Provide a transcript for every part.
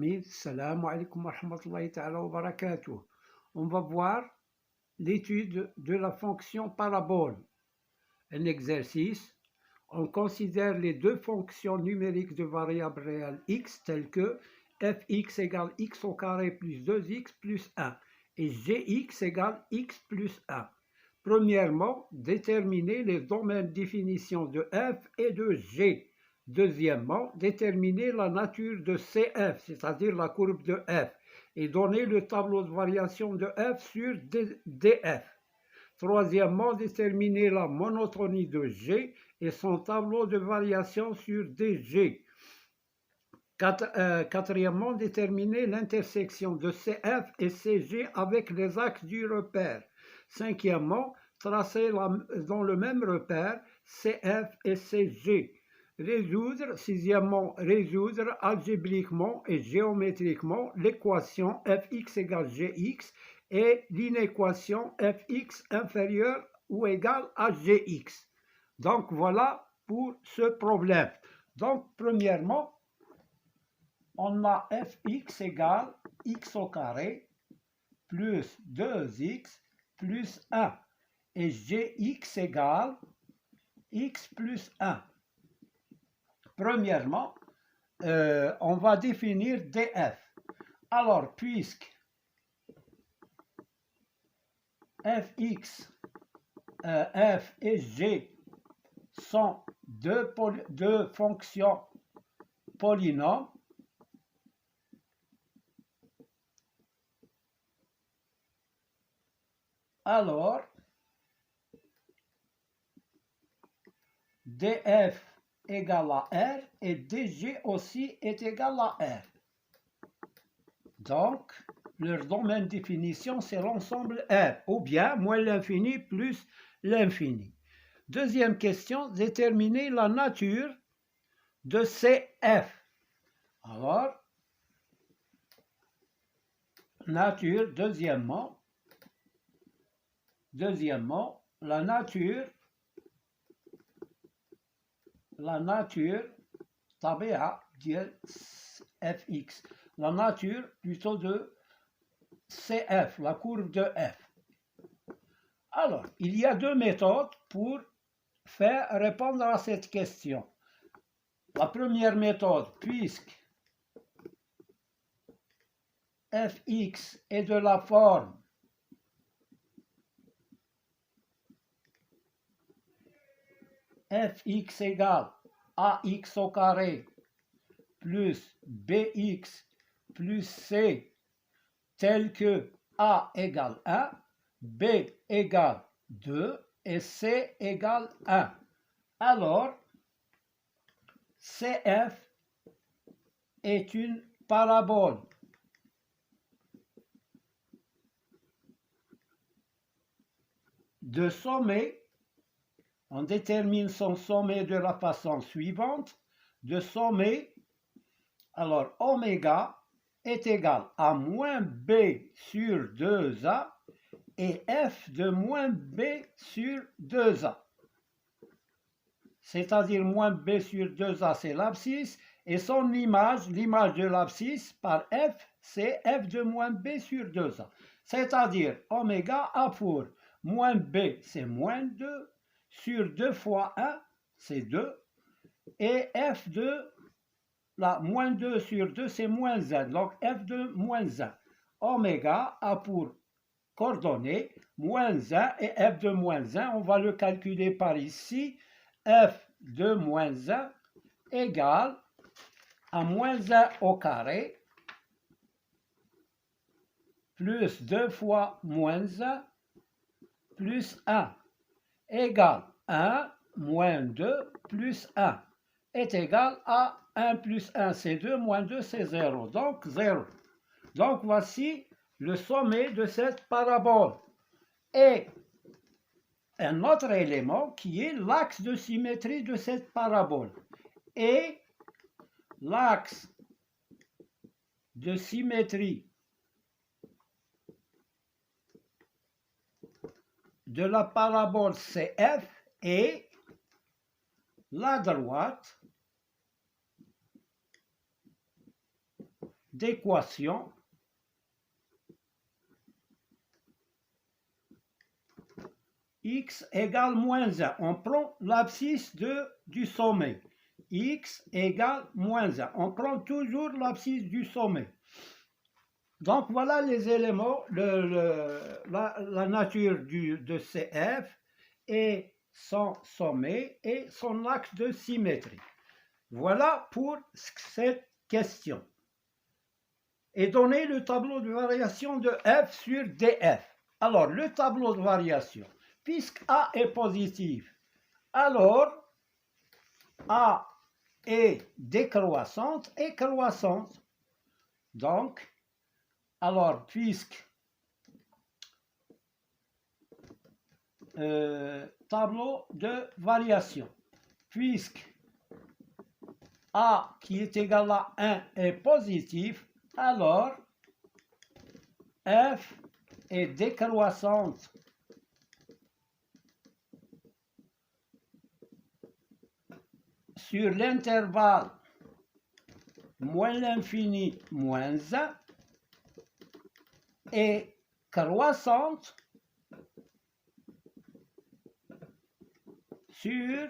amis, salam alaikum wa rahmatullahi ta'ala wa barakatuh. On va voir l'étude de la fonction parabole. Un exercice, on considère les deux fonctions numériques de variable réelle x telles que fx égale x au carré plus 2x plus 1 et gx égale x plus 1. Premièrement, déterminer les domaines de définition de f et de g. Deuxièmement, déterminer la nature de CF, c'est-à-dire la courbe de f, et donner le tableau de variation de f sur DF. Troisièmement, déterminer la monotonie de G et son tableau de variation sur DG. Quatrièmement, déterminer l'intersection de CF et CG avec les axes du repère. Cinquièmement, tracer dans le même repère CF et CG. Sixièmement, résoudre algébriquement et géométriquement l'équation fx égale gx et l'inéquation fx inférieure ou égale à gx. Donc voilà pour ce problème. Donc premièrement, on a fx égale x au carré plus 2x plus 1 et gx égale x plus 1. Premièrement, on va définir df. Alors, puisque fx, f et g sont deux fonctions polynômes, alors df égale à R et dg aussi est égal à R. Donc, leur domaine de définition, c'est l'ensemble R, ou bien moins l'infini plus l'infini. Deuxième question, déterminer la nature de CF. Alors, nature, deuxièmement, la nature tabia de fx, la nature plutôt de CF, la courbe de f. Alors, il y a deux méthodes pour faire répondre à cette question. La première méthode, puisque fx est de la forme fx égale ax au carré plus bx plus c tel que a égale 1, b égale 2 et c égale 1. Alors, CF est une parabole. De sommet, on détermine son sommet de la façon suivante. De sommet, alors oméga est égal à moins b sur 2a et f de moins b sur 2a. C'est-à-dire moins b sur 2a, c'est l'abscisse, et son image, l'image de l'abscisse par f, c'est f de moins b sur 2a. C'est-à-dire oméga a pour moins b, c'est moins 2, sur 2 fois 1, c'est 2, et f de la moins 2 sur 2, c'est moins 1, donc f de moins 1. Oméga a pour coordonnées moins 1 et f de moins 1, on va le calculer par ici, f de moins 1 égale à moins 1 au carré plus 2 fois moins 1 plus 1 égale 1 moins 2 plus 1 est égal à 1 plus 1 c'est 2 moins 2 c'est 0, donc 0. Donc voici le sommet de cette parabole. Et un autre élément qui est l'axe de symétrie de cette parabole. Et l'axe de symétrie de la parabole CF est la droite d'équation x égale moins 1. On prend l'abscisse du sommet. X égale moins 1. On prend toujours l'abscisse du sommet. Donc voilà les éléments, la nature de CF et son sommet et son axe de symétrie. Voilà pour cette question. Et donner le tableau de variation de F sur DF. Alors, le tableau de variation, puisque A est positif, alors A est décroissante et croissante. Donc, alors, puisque tableau de variation, puisque A qui est égal à 1 est positif, alors F est décroissante sur l'intervalle moins l'infini moins 1 et croissante sur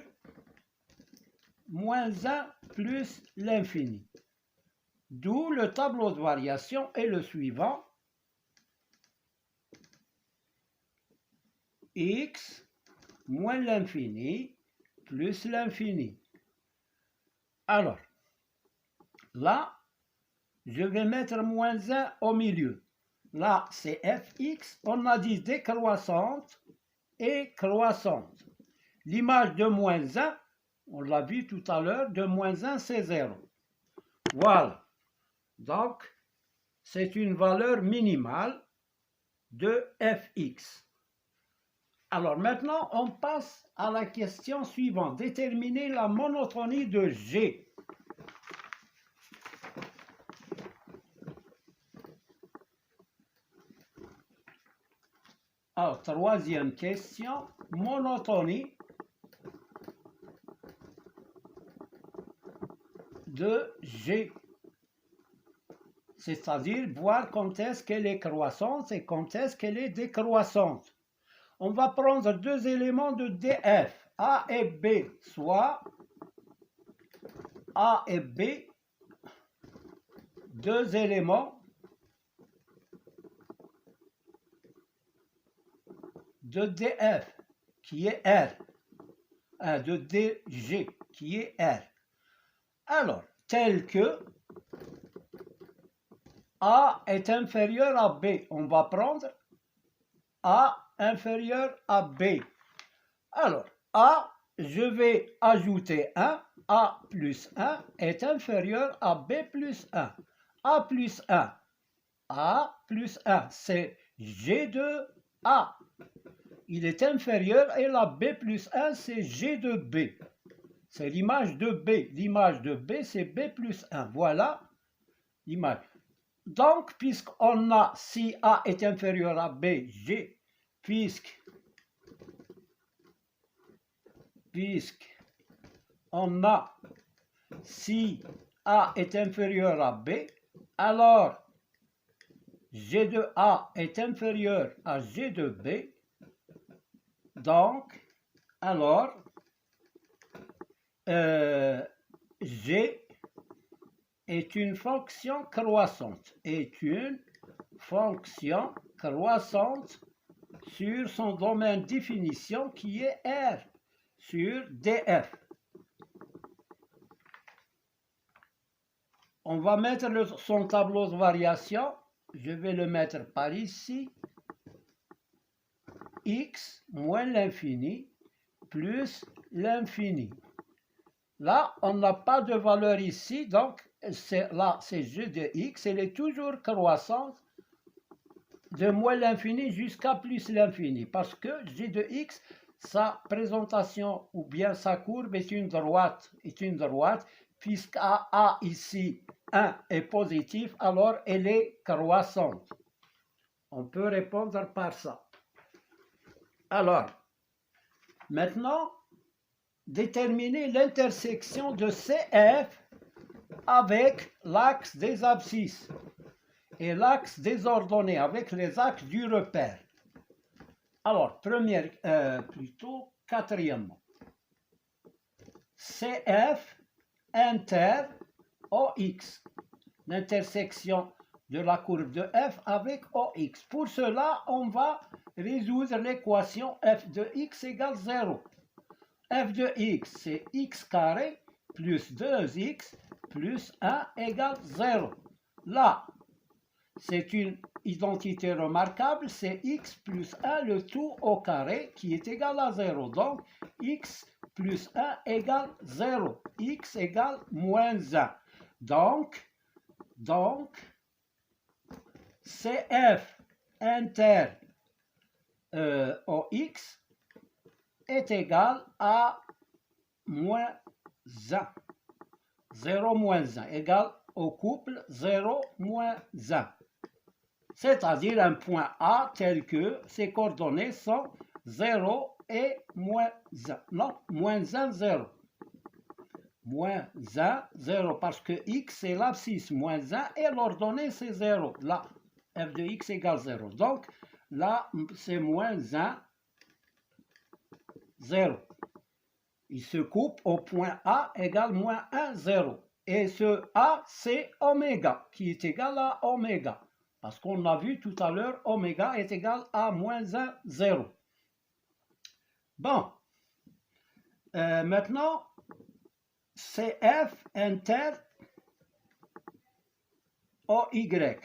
moins 1 plus l'infini. D'où le tableau de variation est le suivant. X moins l'infini plus l'infini. Alors, là, je vais mettre moins 1 au milieu. Là, c'est fx. On a dit décroissante et croissante. L'image de moins 1, on l'a vu tout à l'heure, de moins 1, c'est 0. Voilà. Donc, c'est une valeur minimale de fx. Alors maintenant, on passe à la question suivante. Déterminer la monotonie de G. Alors, troisième question, monotonie de G. C'est-à-dire voir quand est-ce qu'elle est croissante et quand est-ce qu'elle est décroissante. On va prendre deux éléments de DF, A et B, soit A et B, deux éléments de DF, qui est R, de DG, qui est R. Alors, tel que A est inférieur à B, on va prendre A inférieur à B. Alors, A, je vais ajouter 1, A plus 1 est inférieur à B plus 1. A plus 1, A plus 1, c'est G de A. Il est inférieur et la B plus 1, c'est G de B. C'est l'image de B. L'image de B, c'est B plus 1. Voilà l'image. Donc, puisqu'on a, si A est inférieur à B, G, puisqu'on a, si A est inférieur à B, alors G de A est inférieur à G de B. Donc, alors, G est une fonction croissante, sur son domaine de définition qui est R, sur DF. On va mettre son tableau de variation, je vais le mettre par ici, x moins l'infini plus l'infini. Là, on n'a pas de valeur ici, donc là, c'est g de x, elle est toujours croissante de moins l'infini jusqu'à plus l'infini, parce que g de x, sa présentation ou bien sa courbe est une droite, puisque A ici, 1 est positif, alors elle est croissante. On peut répondre par ça. Alors, maintenant, déterminer l'intersection de CF avec l'axe des abscisses et l'axe des ordonnées, avec les axes du repère. Alors, quatrièmement, CF inter OX, l'intersection de la courbe de f avec OX. Pour cela, on va résoudre l'équation f de x égale 0. F de x, c'est x carré plus 2x plus 1 égale 0. Là, c'est une identité remarquable, c'est x plus 1 le tout au carré qui est égal à 0. Donc, x plus 1 égale 0. X égale moins 1. Donc CF inter OX est égal à moins 1. 0 moins 1 égale au couple 0 moins 1. C'est-à-dire un point A tel que ses coordonnées sont 0 et moins 1. Non, moins 1, 0. Moins 1, 0, parce que x c'est l'abscisse, moins 1, et l'ordonnée c'est 0. Là, f de x égale 0. Donc, là, c'est moins 1, 0. Il se coupe au point A égale moins 1, 0. Et ce A, c'est oméga, qui est égal à oméga. Parce qu'on a vu tout à l'heure, oméga est égal à moins 1, 0. Bon. Maintenant, CF inter OY.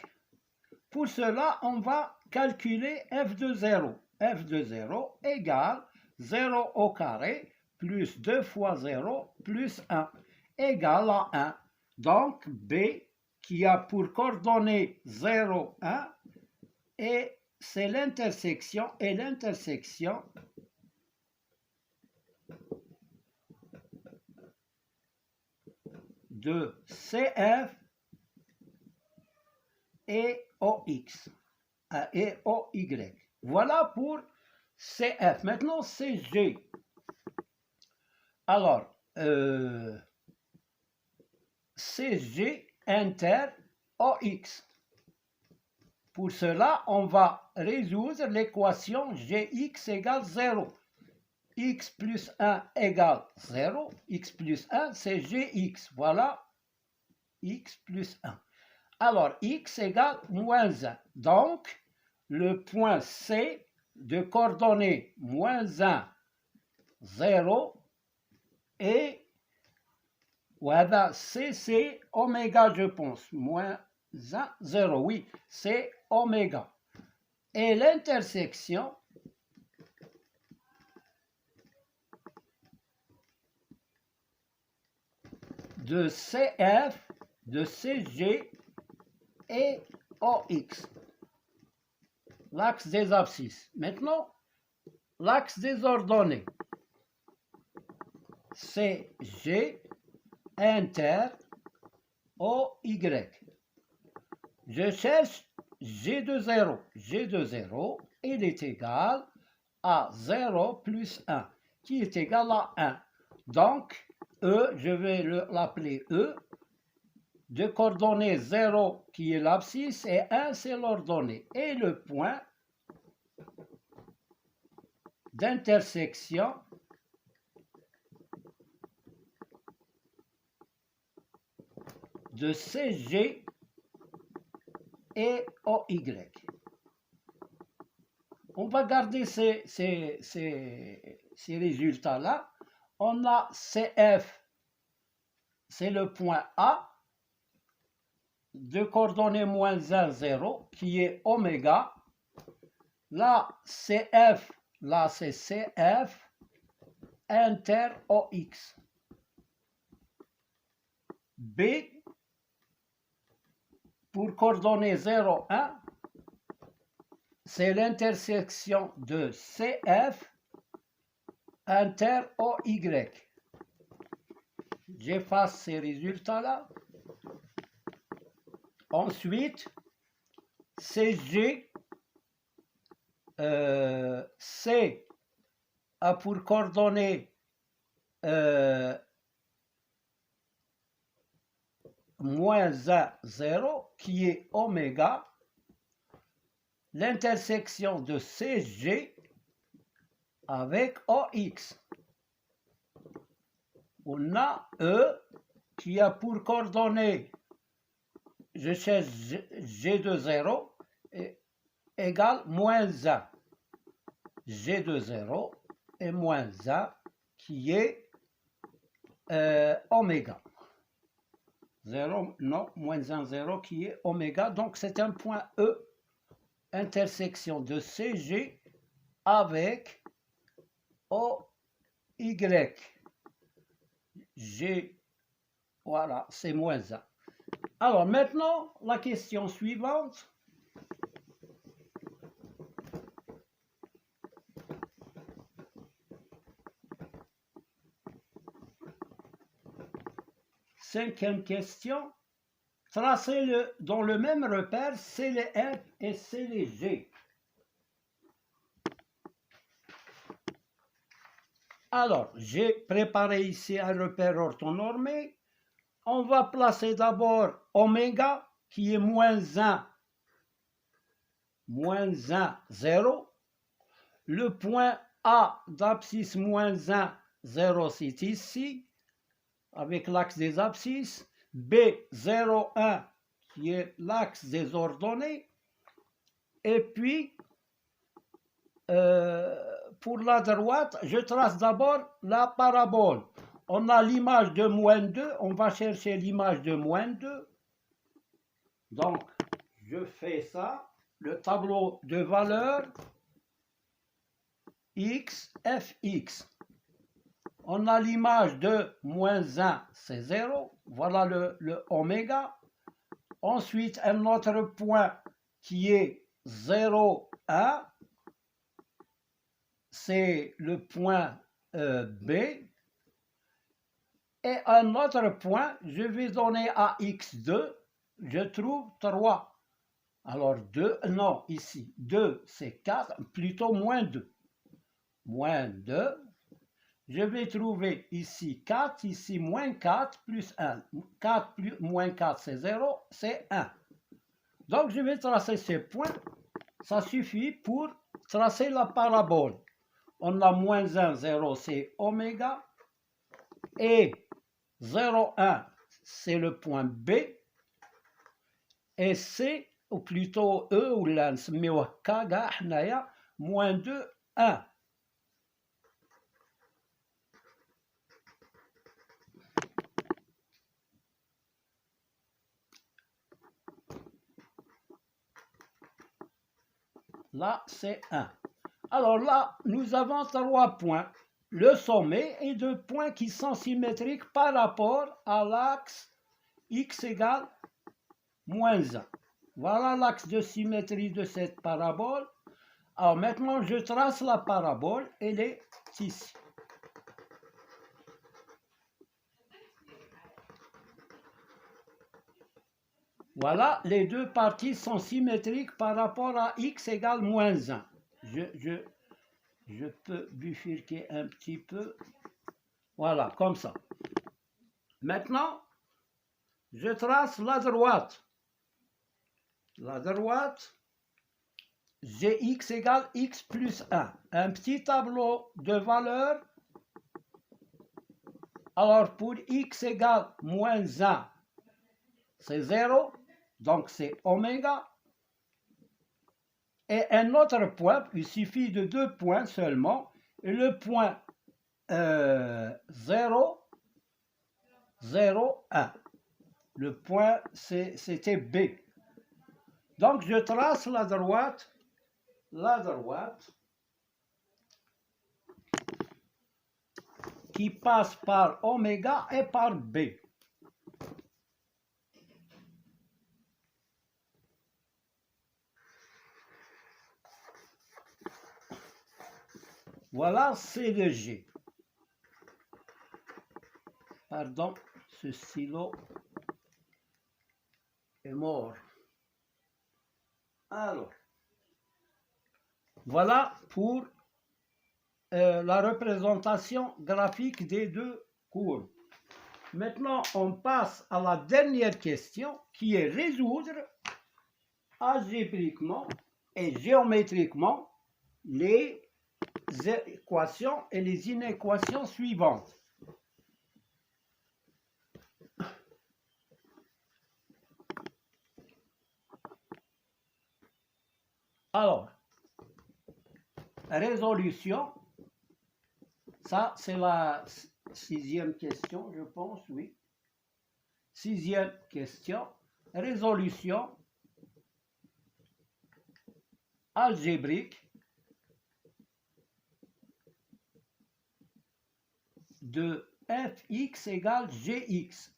Pour cela, on va calculer f de 0. f de 0 égale 0 au carré plus 2 fois 0 plus 1 égale à 1. Donc, B qui a pour coordonnées 0, 1, et c'est l'intersection de CF et OX et OY. Voilà pour CF. Maintenant, CG. Alors, CG inter OX. Pour cela, on va résoudre l'équation Gx égale 0. X plus 1 égale 0. X plus 1, c'est Gx. Voilà, X plus 1. Alors, x égale moins 1. Donc, le point C de coordonnées moins 1, 0 et voilà, C, c'est oméga, je pense. Moins 1, 0. Oui, c'est oméga. Et l'intersection de CF, de CG et OX. L'axe des abscisses. Maintenant, l'axe des ordonnées. CG inter OY. Je cherche G de 0. G de 0, il est égal à 0 plus 1, qui est égal à 1. Donc, E, je vais l'appeler E, de coordonnées 0 qui est l'abscisse et 1 c'est l'ordonnée. Et le point d'intersection de CG et OY. On va garder ces résultats-là. On a CF, c'est le point A, de coordonnées moins 1, 0, qui est oméga. Là, CF, là c'est CF inter OX. B, pour coordonnées 0, 1, c'est l'intersection de CF inter OY. J'efface ces résultats-là. Ensuite, CG, C a pour coordonnées moins 1, 0, qui est oméga, l'intersection de CG avec OX. On a E qui a pour coordonnées, je cherche G de 0, égale moins 1. G de 0 et moins 1 qui est oméga. 0, non, moins 1, 0 qui est oméga. Donc c'est un point E, intersection de CG avec OY. G, voilà, c'est moins 1. Alors maintenant, la question suivante. Cinquième question. Tracez dans le même repère C les F et C les G. Alors, j'ai préparé ici un repère orthonormé. On va placer d'abord oméga qui est moins 1, 0. Le point A d'abscisse moins 1, 0, c'est ici, avec l'axe des abscisses. B, 0, 1, qui est l'axe des ordonnées. Et puis, pour la droite, je trace d'abord la parabole. On a l'image de moins 2, on va chercher l'image de moins 2. Donc, je fais ça, le tableau de valeurs x, fx. On a l'image de moins 1, c'est 0. Voilà le oméga. Ensuite, un autre point qui est 0, 1. C'est le point B. Et un autre point, je vais donner à x2, je trouve 3. Alors 2, non, ici, 2 c'est 4, plutôt moins 2. Moins 2, je vais trouver ici 4, ici moins 4, plus 1. 4 plus moins 4 c'est 0, c'est 1. Donc je vais tracer ces points, ça suffit pour tracer la parabole. On a moins 1, 0, c'est oméga. Et 0, 1, c'est le point B. Et C, ou plutôt E, ou là, moins 2, 1. Là, c'est 1. Alors là, nous avons 3 points. Le sommet et 2 points qui sont symétriques par rapport à l'axe x égale moins 1. Voilà l'axe de symétrie de cette parabole. Alors maintenant, je trace la parabole, elle est ici. Voilà, les deux parties sont symétriques par rapport à x égale moins 1. Je peux bifurquer un petit peu. Voilà, comme ça. Maintenant, je trace la droite. La droite, Gx égale x plus 1. Un petit tableau de valeurs. Alors, pour x égale moins 1, c'est 0. Donc, c'est oméga. Et un autre point, il suffit de 2 points seulement. Et le point 0, 0, 1. Le point, c'était B. Donc, je trace la droite, qui passe par oméga et par B. Voilà, c'est le G. Pardon, ce stylo est mort. Alors, voilà pour la représentation graphique des deux courbes. Maintenant, on passe à la dernière question qui est résoudre algébriquement et géométriquement les équations et les inéquations suivantes. Alors, résolution, ça c'est la 6e question, je pense, oui. 6e question, résolution algébrique de fx égale gx.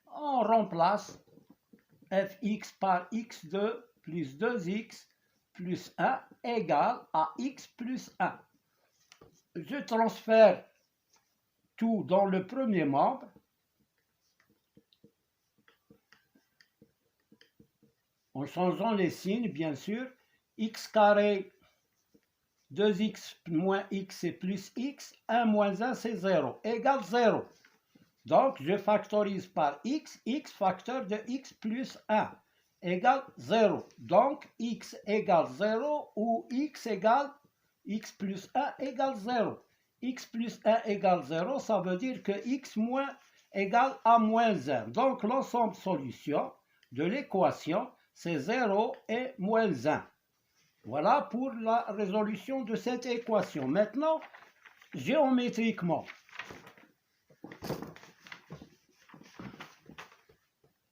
On remplace fx par x2 plus 2x plus 1 égale à x plus 1. Je transfère tout dans le premier membre. En changeant les signes, bien sûr. X carré, 2x moins x c'est plus x, 1 moins 1 c'est 0, égale 0. Donc, je factorise par x, x facteur de x plus 1, égale 0. Donc, x égale 0 ou x égale x plus 1 égale 0. X plus 1 égale 0, ça veut dire que x moins égale à moins 1. Donc, l'ensemble solution de l'équation, c'est 0 et moins 1. Voilà pour la résolution de cette équation. Maintenant, géométriquement.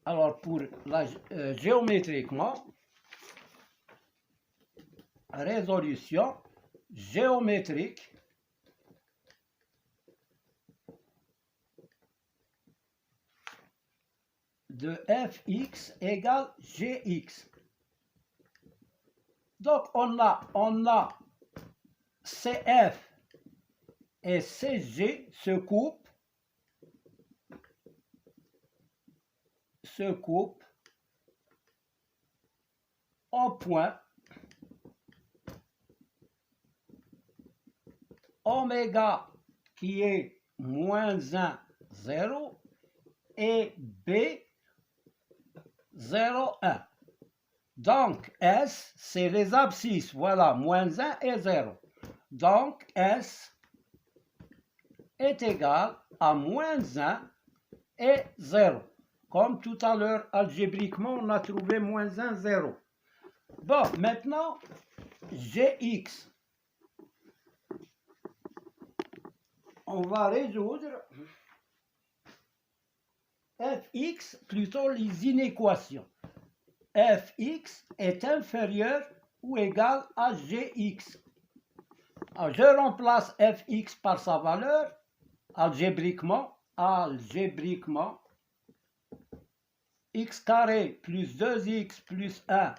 Alors, pour la géométriquement, résolution géométrique de fx égale gx. Donc, on a CF et CG se coupent au point oméga qui est moins 1, 0 et B 0, 1. Donc, S, c'est les abscisses. Voilà, moins 1 et 0. Donc, S est égal à moins 1 et 0. Comme tout à l'heure, algébriquement, on a trouvé moins 1, 0. Bon, maintenant, Gx. On va résoudre fx, plutôt les inéquations. Fx est inférieur ou égal à gx. Alors, je remplace fx par sa valeur, algébriquement, x carré plus 2x plus 1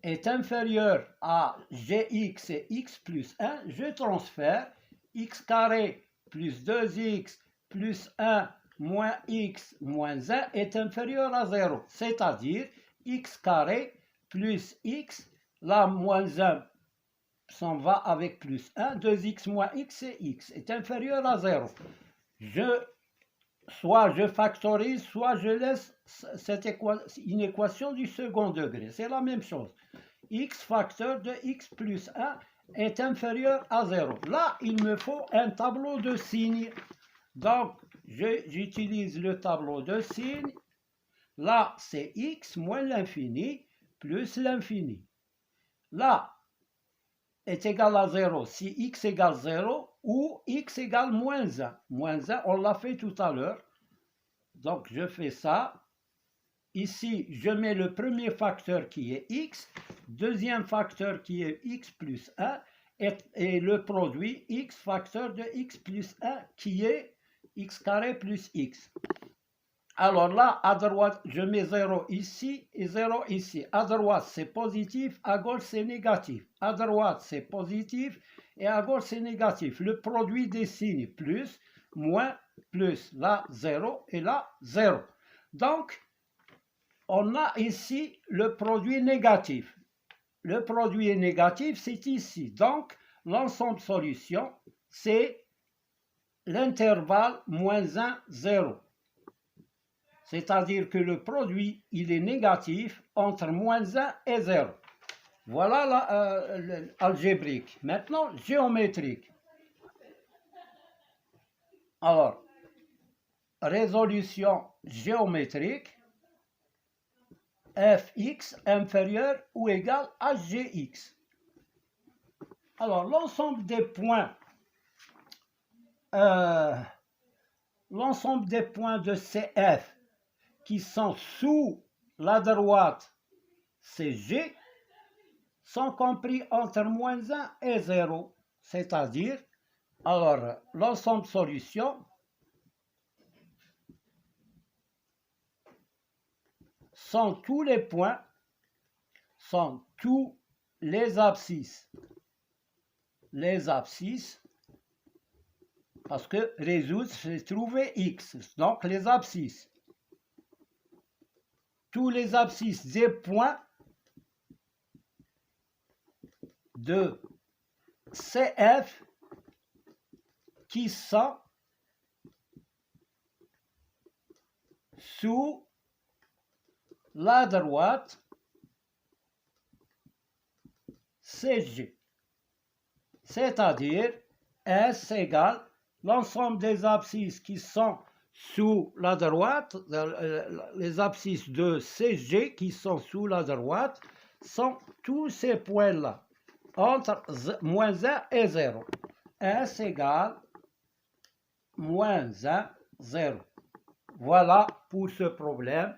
est inférieur à gx et x plus 1, je transfère x carré plus 2x plus 1 moins x moins 1 est inférieur à 0, c'est-à-dire x carré plus x, là moins 1 s'en va avec plus 1, 2x moins x c'est x, est inférieur à 0. Soit je factorise, soit je laisse une équation du second degré, c'est la même chose. X facteur de x plus 1 est inférieur à 0. Là, il me faut un tableau de signes. Donc, j'utilise le tableau de signes. Là, c'est x moins l'infini plus l'infini. Là, est égal à 0 si x égale 0 ou x égale moins 1. Moins 1, on l'a fait tout à l'heure. Donc, je fais ça. Ici, je mets le premier facteur qui est x, deuxième facteur qui est x plus 1, et le produit x facteur de x plus 1 qui est x carré plus x. Alors là, à droite, je mets 0 ici et 0 ici. À droite, c'est positif, à gauche, c'est négatif. À droite, c'est positif et à gauche, c'est négatif. Le produit des signes, plus, moins, plus. Là, 0 et là, 0. Donc, on a ici le produit négatif. Le produit négatif, c'est ici. Donc, l'ensemble solution, c'est l'intervalle moins 1, 0. C'est-à-dire que le produit, il est négatif entre moins 1 et 0. Voilà l'algébrique. Maintenant, géométrique. Alors, résolution géométrique, fx inférieur ou égal à gx. Alors, l'ensemble des points de CF qui sont sous la droite CG sont compris entre moins 1 et 0, c'est-à-dire, alors, l'ensemble solution sont tous les points, sont tous les abscisses. Les abscisses, parce que résoudre, c'est trouver x, donc les abscisses. Tous les abscisses des points de CF qui sont sous la droite CG, c'est-à-dire S égale l'ensemble des abscisses qui sont sous la droite, les abscisses de CG qui sont sous la droite, sont tous ces points-là, entre moins 1 et 0. S égale moins 1, 0. Voilà pour ce problème.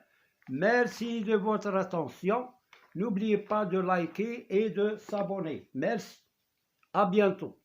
Merci de votre attention. N'oubliez pas de liker et de s'abonner. Merci. À bientôt.